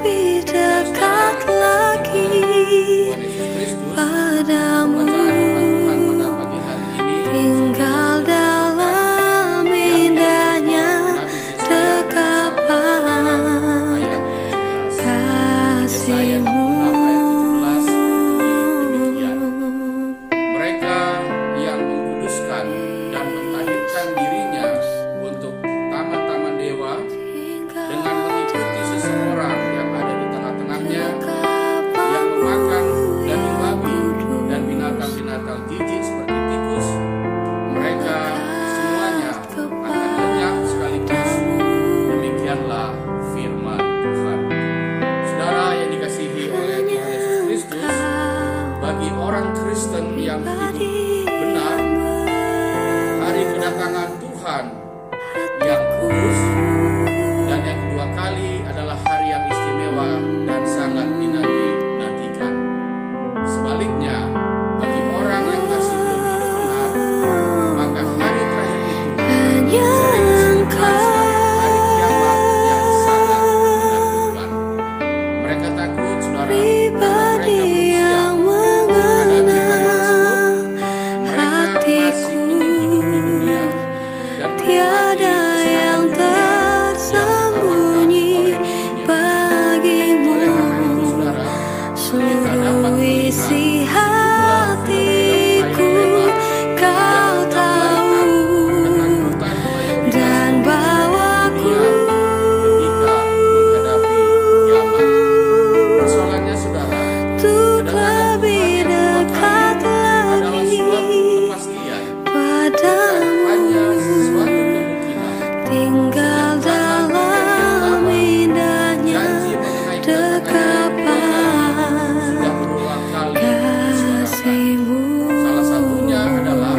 lebih dekat lagi padamu, tinggal dalam indahnya dekapan kasih-Mu. Mereka yang mengkuduskan dan mentahirkan dirinya untuk taman-taman dewa dengan mengikuti seseorang yang ada di tengah-tengahnya, yang memakan daging babi dan binatang-binatang jijik seperti tikus, mereka semuanya akan lenyap sekaligus. Demikianlah firman Tuhan. Saudara yang dikasihi oleh Tuhan Yesus Kristus, bagi orang Kristen yang hidup benar, hari kedatangan Tuhan yang kudus dan yang kedua kali adalah hari yang istimewa dan sangat dinanti-nantikan. Sebaliknya, bagi orang yang masih belum hidup benar, maka hari terakhir itu sering disebut sebagai hari kiamat yang sangat menakutkan. Mereka takut, saudara, karena mereka yang mengenal hatiku, tiada yang tersembunyi bagimu. Seluruh isi hatiku Kau tahu, dan bawaku persoalannya, saudara, untuk lebih dekat adalah lagi suatu kepastian padamu, hanya sesuatu kemungkinan. tinggal dalam indahnya Janji mengenai kedatangan sudah dekapan berulang kali disuarakan. kasih-Mu. Salah satunya adalah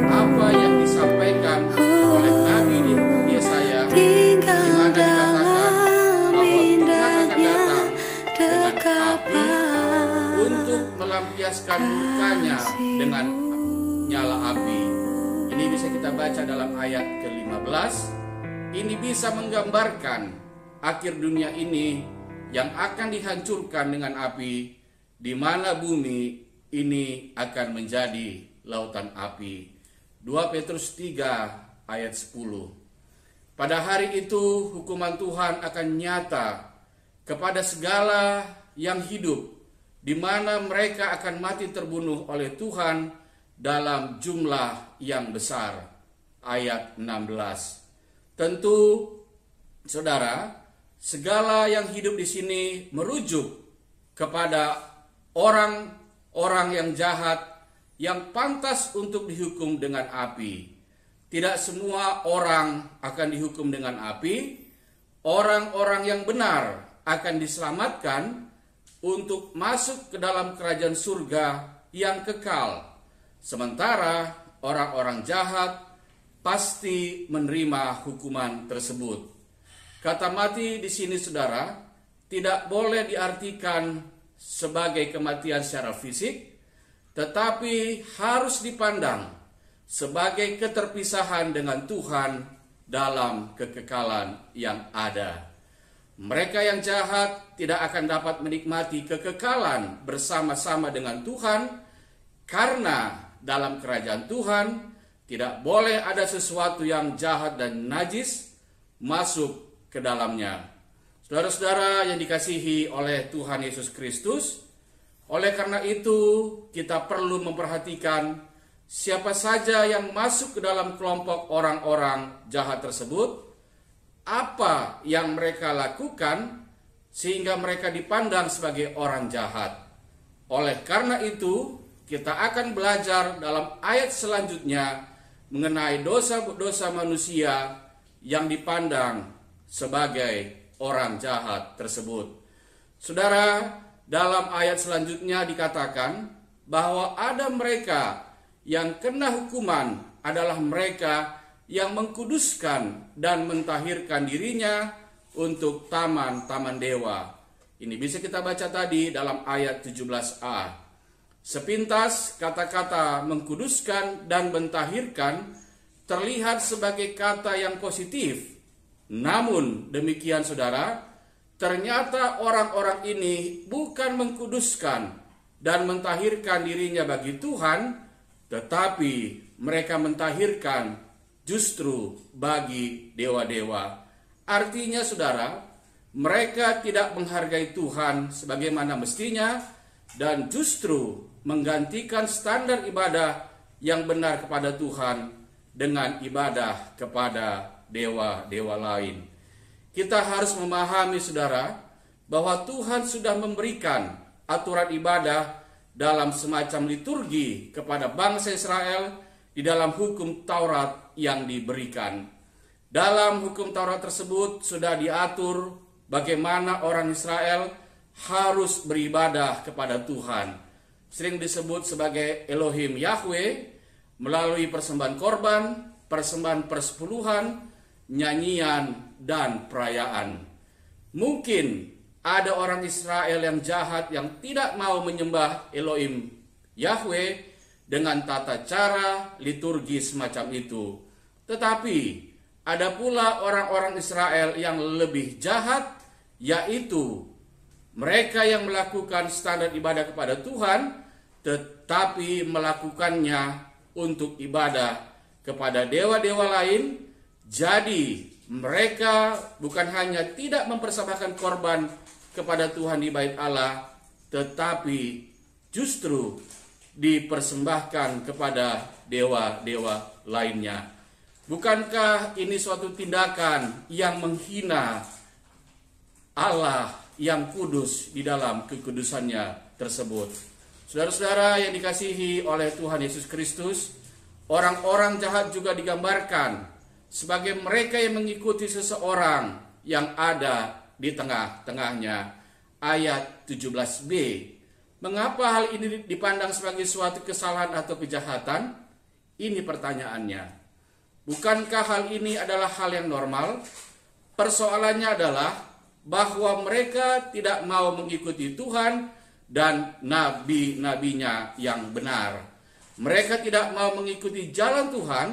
apa yang disampaikan oleh Nabi Yesaya, di Tinggal mana dikatakan dalam bahwa Tuhan akan indahnya datang dengan api dekapan untuk melampiaskan mukanya dengan nyala api. Ini bisa kita baca dalam ayat ke-15. Ini bisa menggambarkan akhir dunia ini yang akan dihancurkan dengan api, di mana bumi ini akan menjadi lautan api. 2 Petrus 3 ayat 10. Pada hari itu hukuman Tuhan akan nyata kepada segala yang hidup, di mana mereka akan mati terbunuh oleh Tuhan dalam jumlah yang besar. Ayat 16. Tentu, saudara, segala yang hidup di sini merujuk kepada orang-orang yang jahat yang pantas untuk dihukum dengan api. Tidak semua orang akan dihukum dengan api. Orang-orang yang benar akan diselamatkan untuk masuk ke dalam kerajaan surga yang kekal. Sementara orang-orang jahat pasti menerima hukuman tersebut. Kata mati di sini, saudara, tidak boleh diartikan sebagai kematian secara fisik, tetapi harus dipandang sebagai keterpisahan dengan Tuhan dalam kekekalan yang ada. Mereka yang jahat tidak akan dapat menikmati kekekalan bersama-sama dengan Tuhan, karena dalam kerajaan Tuhan tidak boleh ada sesuatu yang jahat dan najis masuk ke dalamnya. Saudara-saudara yang dikasihi oleh Tuhan Yesus Kristus, oleh karena itu kita perlu memperhatikan siapa saja yang masuk ke dalam kelompok orang-orang jahat tersebut, apa yang mereka lakukan sehingga mereka dipandang sebagai orang jahat. Oleh karena itu, kita akan belajar dalam ayat selanjutnya mengenai dosa-dosa manusia yang dipandang sebagai orang jahat tersebut. Saudara, dalam ayat selanjutnya dikatakan bahwa ada mereka yang kena hukuman adalah mereka yang mengkuduskan dan mentahirkan dirinya untuk taman-taman dewa. Ini bisa kita baca tadi dalam ayat 17a. Sepintas kata-kata mengkuduskan dan mentahirkan terlihat sebagai kata yang positif. Namun demikian, saudara, ternyata orang-orang ini bukan mengkuduskan dan mentahirkan dirinya bagi Tuhan, tetapi mereka mentahirkan justru bagi dewa-dewa. Artinya saudara, mereka tidak menghargai Tuhan sebagaimana mestinya dan justru menggantikan standar ibadah yang benar kepada Tuhan dengan ibadah kepada dewa-dewa lain. Kita harus memahami saudara bahwa Tuhan sudah memberikan aturan ibadah dalam semacam liturgi kepada bangsa Israel di dalam hukum Taurat yang diberikan. Dalam hukum Taurat tersebut sudah diatur bagaimana orang Israel harus beribadah kepada Tuhan. Sering disebut sebagai Elohim Yahweh melalui persembahan korban, persembahan persepuluhan, nyanyian, dan perayaan. Mungkin ada orang Israel yang jahat yang tidak mau menyembah Elohim Yahweh dengan tata cara liturgi semacam itu. Tetapi ada pula orang-orang Israel yang lebih jahat, yaitu mereka yang melakukan standar ibadah kepada Tuhan, tetapi melakukannya untuk ibadah kepada dewa-dewa lain. Jadi mereka bukan hanya tidak mempersembahkan korban kepada Tuhan di bait Allah, tetapi justru dipersembahkan kepada dewa-dewa lainnya. Bukankah ini suatu tindakan yang menghina Allah yang kudus di dalam kekudusannya tersebut? Saudara-saudara yang dikasihi oleh Tuhan Yesus Kristus, orang-orang jahat juga digambarkan sebagai mereka yang mengikuti seseorang yang ada di tengah-tengahnya. Ayat 17b. Mengapa hal ini dipandang sebagai suatu kesalahan atau kejahatan? Ini pertanyaannya. Bukankah hal ini adalah hal yang normal? Persoalannya adalah bahwa mereka tidak mau mengikuti Tuhan dan nabi-nabinya yang benar. Mereka tidak mau mengikuti jalan Tuhan,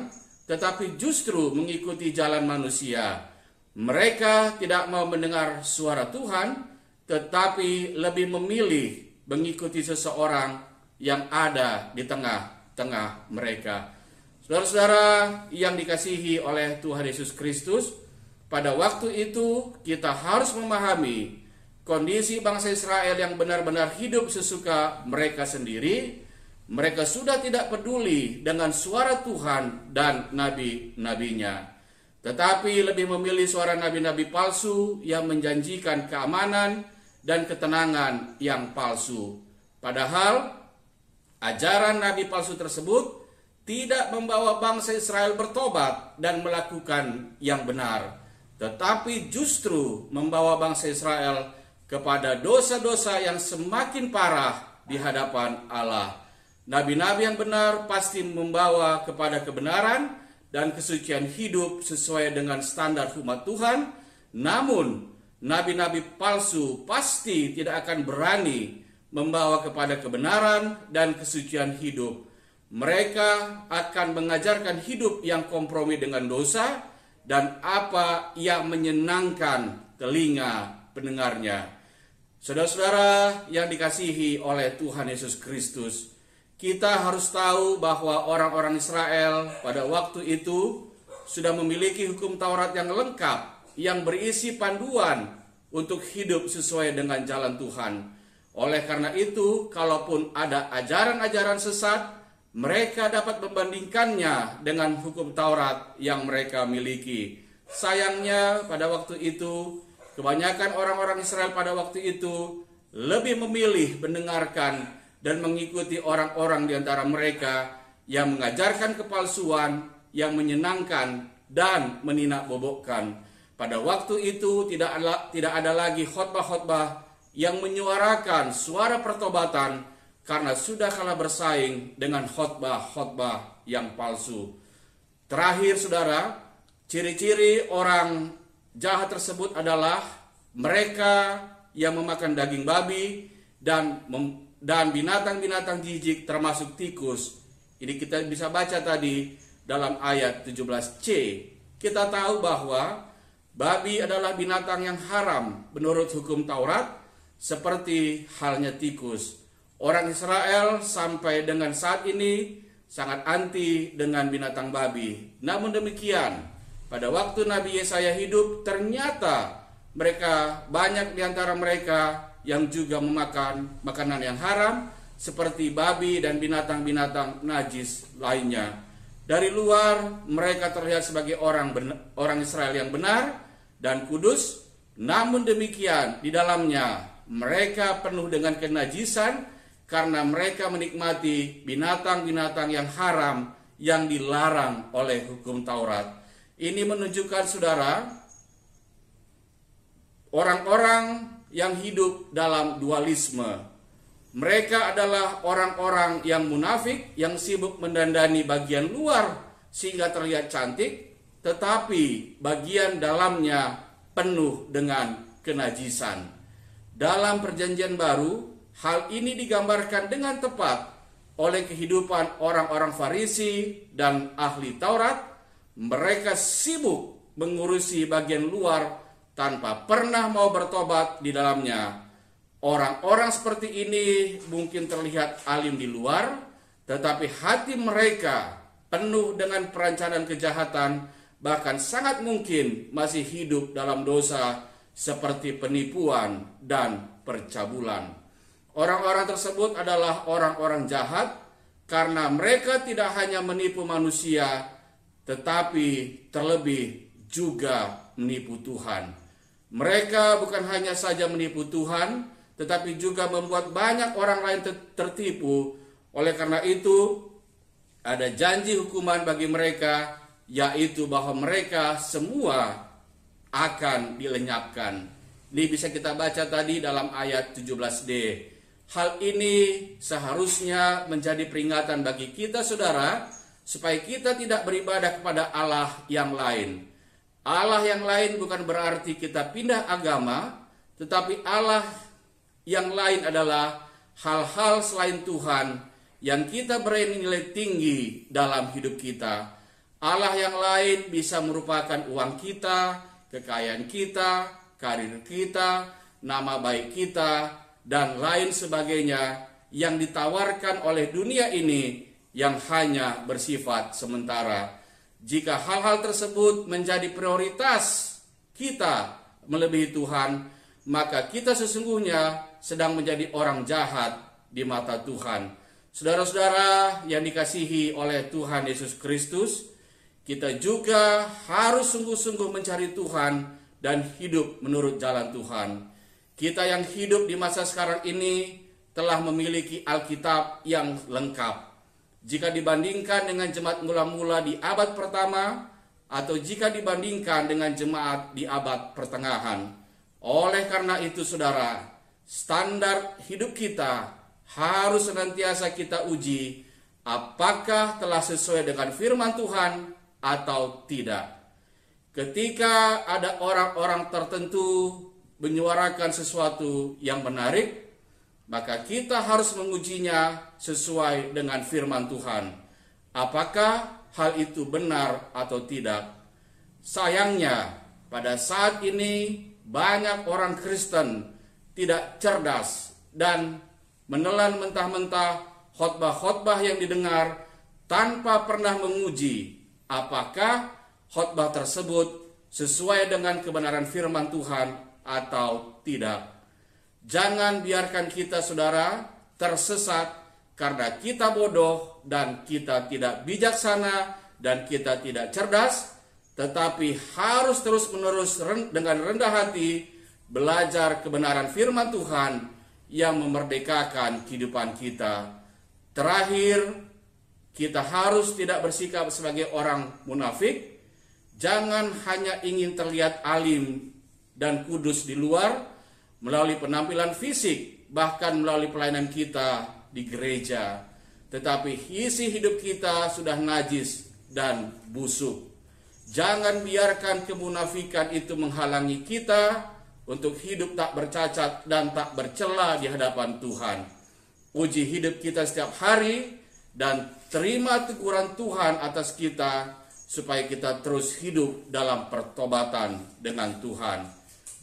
tetapi justru mengikuti jalan manusia. Mereka tidak mau mendengar suara Tuhan, tetapi lebih memilih mengikuti seseorang yang ada di tengah-tengah mereka. Saudara-saudara yang dikasihi oleh Tuhan Yesus Kristus, pada waktu itu kita harus memahami kondisi bangsa Israel yang benar-benar hidup sesuka mereka sendiri. Mereka sudah tidak peduli dengan suara Tuhan dan nabi-nabinya, tetapi lebih memilih suara nabi-nabi palsu yang menjanjikan keamanan dan ketenangan yang palsu. Padahal ajaran nabi palsu tersebut tidak membawa bangsa Israel bertobat dan melakukan yang benar, tetapi justru membawa bangsa Israel kepada dosa-dosa yang semakin parah di hadapan Allah. Nabi-nabi yang benar pasti membawa kepada kebenaran dan kesucian hidup sesuai dengan standar umat Tuhan. Namun, nabi-nabi palsu pasti tidak akan berani membawa kepada kebenaran dan kesucian hidup. Mereka akan mengajarkan hidup yang kompromi dengan dosa dan apa yang menyenangkan telinga pendengarnya. Saudara-saudara yang dikasihi oleh Tuhan Yesus Kristus, kita harus tahu bahwa orang-orang Israel pada waktu itu sudah memiliki hukum Taurat yang lengkap, yang berisi panduan untuk hidup sesuai dengan jalan Tuhan. Oleh karena itu, kalaupun ada ajaran-ajaran sesat, mereka dapat membandingkannya dengan hukum Taurat yang mereka miliki. Sayangnya pada waktu itu, kebanyakan orang-orang Israel pada waktu itu lebih memilih mendengarkan dan mengikuti orang-orang di antara mereka yang mengajarkan kepalsuan, yang menyenangkan dan meninakbobokkan. Pada waktu itu tidak ada lagi khotbah-khotbah yang menyuarakan suara pertobatan karena sudah kalah bersaing dengan khotbah-khotbah yang palsu. Terakhir saudara, ciri-ciri orang jahat tersebut adalah mereka yang memakan daging babi dan binatang-binatang jijik termasuk tikus. Ini kita bisa baca tadi dalam ayat 17c. Kita tahu bahwa Babi adalah binatang yang haram menurut hukum Taurat, seperti halnya tikus. Orang Israel sampai dengan saat ini sangat anti dengan binatang babi. Namun demikian, pada waktu Nabi Yesaya hidup, ternyata banyak di antara mereka yang juga memakan makanan yang haram, seperti babi dan binatang-binatang najis lainnya. Dari luar mereka terlihat sebagai orang Israel yang benar dan kudus, namun demikian di dalamnya mereka penuh dengan kenajisan karena mereka menikmati binatang-binatang yang haram yang dilarang oleh hukum Taurat. Ini menunjukkan, saudara, orang-orang yang hidup dalam dualisme. Mereka adalah orang-orang yang munafik, yang sibuk mendandani bagian luar sehingga terlihat cantik, tetapi bagian dalamnya penuh dengan kenajisan. Dalam Perjanjian Baru, hal ini digambarkan dengan tepat oleh kehidupan orang-orang Farisi dan ahli Taurat. Mereka sibuk mengurusi bagian luar tanpa pernah mau bertobat di dalamnya. Orang-orang seperti ini mungkin terlihat alim di luar, tetapi hati mereka penuh dengan perencanaan kejahatan, bahkan sangat mungkin masih hidup dalam dosa seperti penipuan dan percabulan. Orang-orang tersebut adalah orang-orang jahat karena mereka tidak hanya menipu manusia, tetapi terlebih juga menipu Tuhan. Mereka bukan hanya saja menipu Tuhan, tetapi juga membuat banyak orang lain tertipu. Oleh karena itu, ada janji hukuman bagi mereka, yaitu bahwa mereka semua akan dilenyapkan. Ini bisa kita baca tadi dalam ayat 17d. Hal ini seharusnya menjadi peringatan bagi kita, saudara, supaya kita tidak beribadah kepada Allah yang lain. Allah yang lain bukan berarti kita pindah agama, tetapi Allah yang lain adalah hal-hal selain Tuhan yang kita beri nilai tinggi dalam hidup kita. Allah yang lain bisa merupakan uang kita, kekayaan kita, karir kita, nama baik kita, dan lain sebagainya yang ditawarkan oleh dunia ini yang hanya bersifat sementara. Jika hal-hal tersebut menjadi prioritas kita melebihi Tuhan, maka kita sesungguhnya sedang menjadi orang jahat di mata Tuhan. Saudara-saudara yang dikasihi oleh Tuhan Yesus Kristus, kita juga harus sungguh-sungguh mencari Tuhan dan hidup menurut jalan Tuhan. Kita yang hidup di masa sekarang ini telah memiliki Alkitab yang lengkap. Jika dibandingkan dengan jemaat mula-mula di abad pertama, atau jika dibandingkan dengan jemaat di abad pertengahan. Oleh karena itu, saudara, standar hidup kita harus senantiasa kita uji apakah telah sesuai dengan firman Tuhan atau tidak. Ketika ada orang-orang tertentu menyuarakan sesuatu yang menarik, maka kita harus mengujinya sesuai dengan firman Tuhan. Apakah hal itu benar atau tidak? Sayangnya, pada saat ini banyak orang Kristen tidak cerdas dan menelan mentah-mentah khotbah-khotbah yang didengar tanpa pernah menguji apakah khotbah tersebut sesuai dengan kebenaran firman Tuhan atau tidak. Jangan biarkan kita, saudara, tersesat karena kita bodoh dan kita tidak bijaksana dan kita tidak cerdas, tetapi harus terus-menerus dengan rendah hati belajar kebenaran firman Tuhan yang memerdekakan kehidupan kita. Terakhir, kita harus tidak bersikap sebagai orang munafik. Jangan hanya ingin terlihat alim dan kudus di luar melalui penampilan fisik, bahkan melalui pelayanan kita di gereja, tetapi isi hidup kita sudah najis dan busuk. Jangan biarkan kemunafikan itu menghalangi kita untuk hidup tak bercacat dan tak bercela di hadapan Tuhan. Uji hidup kita setiap hari dan terima teguran Tuhan atas kita supaya kita terus hidup dalam pertobatan dengan Tuhan.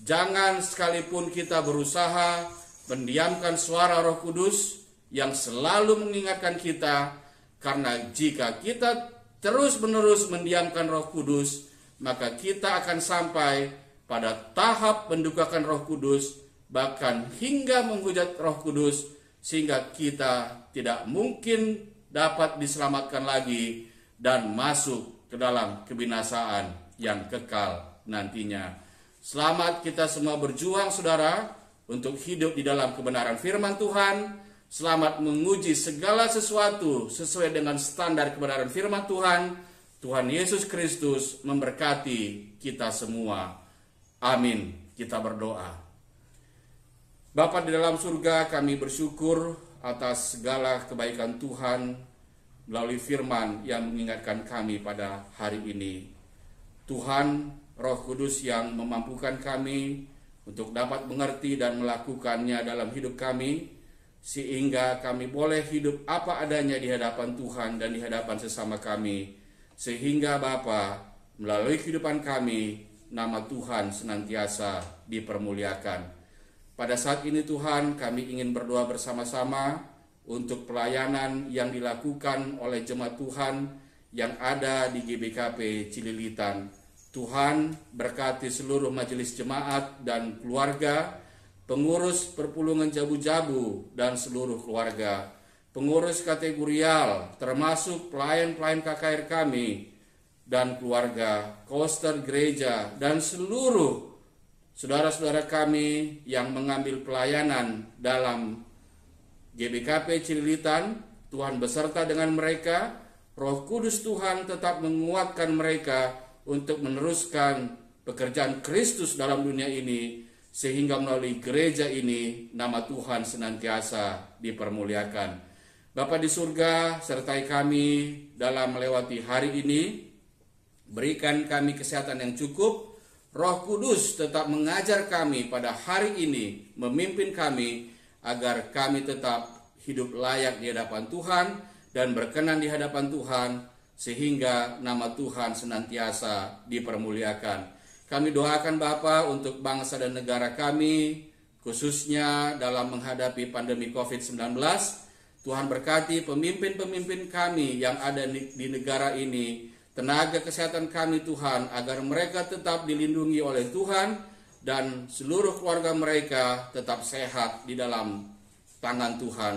Jangan sekalipun kita berusaha mendiamkan suara Roh Kudus yang selalu mengingatkan kita, karena jika kita terus-menerus mendiamkan Roh Kudus, maka kita akan sampai pada tahap mendukakan Roh Kudus, bahkan hingga menghujat Roh Kudus, sehingga kita tidak mungkin dapat diselamatkan lagi dan masuk ke dalam kebinasaan yang kekal nantinya. Selamat kita semua berjuang, saudara, untuk hidup di dalam kebenaran firman Tuhan. Selamat menguji segala sesuatu sesuai dengan standar kebenaran firman Tuhan. Tuhan Yesus Kristus memberkati kita semua. Amin. Kita berdoa. Bapa di dalam surga, kami bersyukur atas segala kebaikan Tuhan melalui firman yang mengingatkan kami pada hari ini. Tuhan, Roh Kudus yang memampukan kami untuk dapat mengerti dan melakukannya dalam hidup kami, sehingga kami boleh hidup apa adanya di hadapan Tuhan dan di hadapan sesama kami, sehingga Bapa, melalui kehidupan kami, nama Tuhan senantiasa dipermuliakan. Pada saat ini Tuhan, kami ingin berdoa bersama-sama untuk pelayanan yang dilakukan oleh jemaat Tuhan yang ada di GBKP Cililitan. Tuhan, berkati seluruh majelis jemaat dan keluarga, pengurus perpulungan Jabu-Jabu dan seluruh keluarga, pengurus kategorial termasuk pelayan-pelayan KKR kami dan keluarga, koster gereja, dan seluruh saudara-saudara kami yang mengambil pelayanan dalam GBKP Cililitan. Tuhan beserta dengan mereka. Roh Kudus Tuhan tetap menguatkan mereka untuk meneruskan pekerjaan Kristus dalam dunia ini, sehingga melalui gereja ini nama Tuhan senantiasa dipermuliakan. Bapa di surga, sertai kami dalam melewati hari ini. Berikan kami kesehatan yang cukup. Roh Kudus tetap mengajar kami pada hari ini, memimpin kami agar kami tetap hidup layak di hadapan Tuhan dan berkenan di hadapan Tuhan, sehingga nama Tuhan senantiasa dipermuliakan. Kami doakan Bapa untuk bangsa dan negara kami, khususnya dalam menghadapi pandemi COVID-19. Tuhan berkati pemimpin-pemimpin kami yang ada di negara ini, tenaga kesehatan kami Tuhan, agar mereka tetap dilindungi oleh Tuhan dan seluruh keluarga mereka tetap sehat di dalam tangan Tuhan.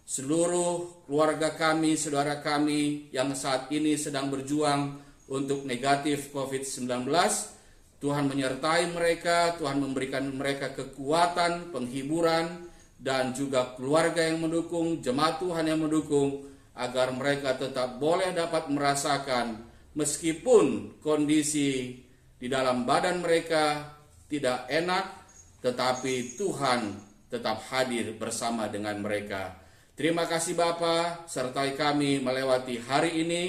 Seluruh keluarga kami, saudara kami yang saat ini sedang berjuang untuk negatif COVID-19, Tuhan menyertai mereka, Tuhan memberikan mereka kekuatan, penghiburan, dan juga keluarga yang mendukung, jemaat Tuhan yang mendukung, agar mereka tetap boleh dapat merasakan meskipun kondisi di dalam badan mereka tidak enak, tetapi Tuhan tetap hadir bersama dengan mereka. Terima kasih Bapa, sertai kami melewati hari ini.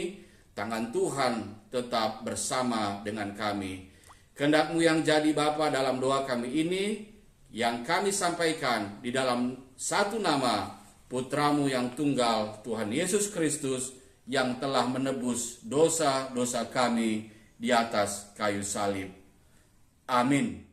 Tangan Tuhan tetap bersama dengan kami. Kehendak-Mu yang jadi Bapa dalam doa kami ini, yang kami sampaikan di dalam satu nama Putra-Mu yang tunggal, Tuhan Yesus Kristus, yang telah menebus dosa-dosa kami di atas kayu salib. Amin.